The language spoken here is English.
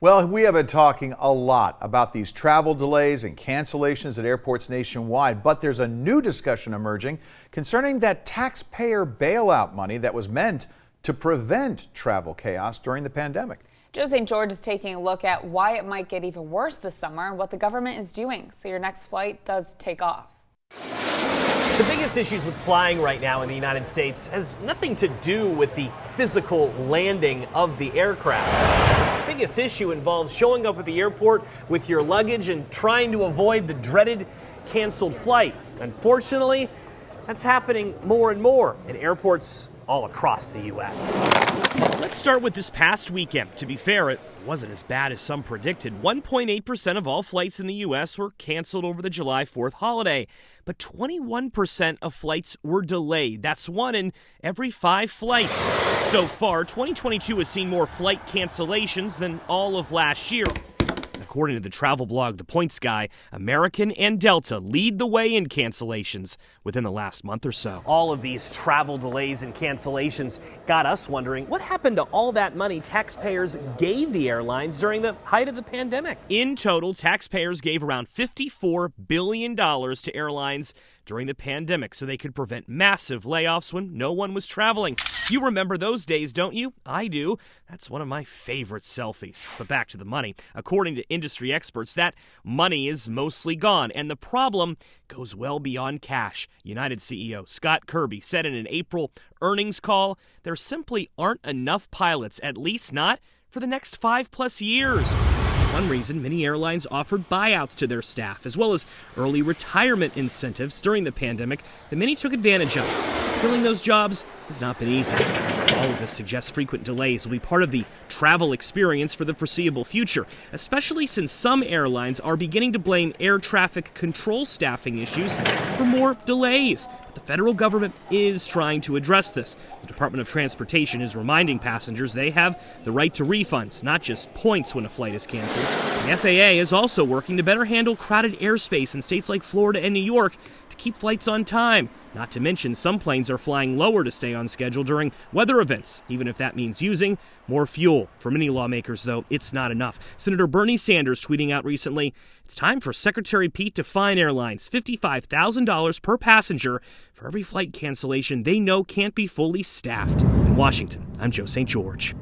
Well, we have been talking a lot about these travel delays and cancellations at airports nationwide, but there's a new discussion emerging concerning that taxpayer bailout money that was meant to prevent travel chaos during the pandemic. Joe St. George is taking a look at why it might get even worse this summer and what the government is doing so your next flight does take off. The biggest issues with flying right now in the United States has nothing to do with the physical landing of the aircraft. The biggest issue involves showing up at the airport with your luggage and trying to avoid the dreaded canceled flight. Unfortunately, that's happening more and more at airports all across the U.S. Let's start with this past weekend. To be fair, it wasn't as bad as some predicted. 1.8% of all flights in the U.S. were canceled over the July 4th holiday, but 21% of flights were delayed. That's 1 in every 5 flights. So far, 2022 has seen more flight cancellations than all of last year. According to the travel blog The Points Guy, American and Delta lead the way in cancellations within the last month or so. All of these travel delays and cancellations got us wondering what happened to all that money taxpayers gave the airlines during the height of the pandemic. In total, taxpayers gave around $54 billion to airlines during the pandemic so they could prevent massive layoffs when no one was traveling. You remember those days, don't you? I do. That's one of my favorite selfies. But back to the money. According to industry experts, that money is mostly gone, and the problem goes well beyond cash. United CEO Scott Kirby said in an April earnings call, there simply aren't enough pilots, at least not for the next 5+ years. One reason many airlines offered buyouts to their staff, as well as early retirement incentives during the pandemic that many took advantage of. Filling those jobs has not been easy. All of this suggests frequent delays will be part of the travel experience for the foreseeable future, especially since some airlines are beginning to blame air traffic control staffing issues for more delays. But the federal government is trying to address this. The Department of Transportation is reminding passengers they have the right to refunds, not just points when a flight is canceled. The FAA is also working to better handle crowded airspace in states like Florida and New York to keep flights on time. Not to mention, some planes are flying lower to stay on schedule during weather events, even if that means using more fuel. For many lawmakers, though, it's not enough. Senator Bernie Sanders tweeting out recently, it's time for Secretary Pete to fine airlines $55,000 per passenger for every flight cancellation they know can't be fully staffed. In Washington, I'm Joe St. George.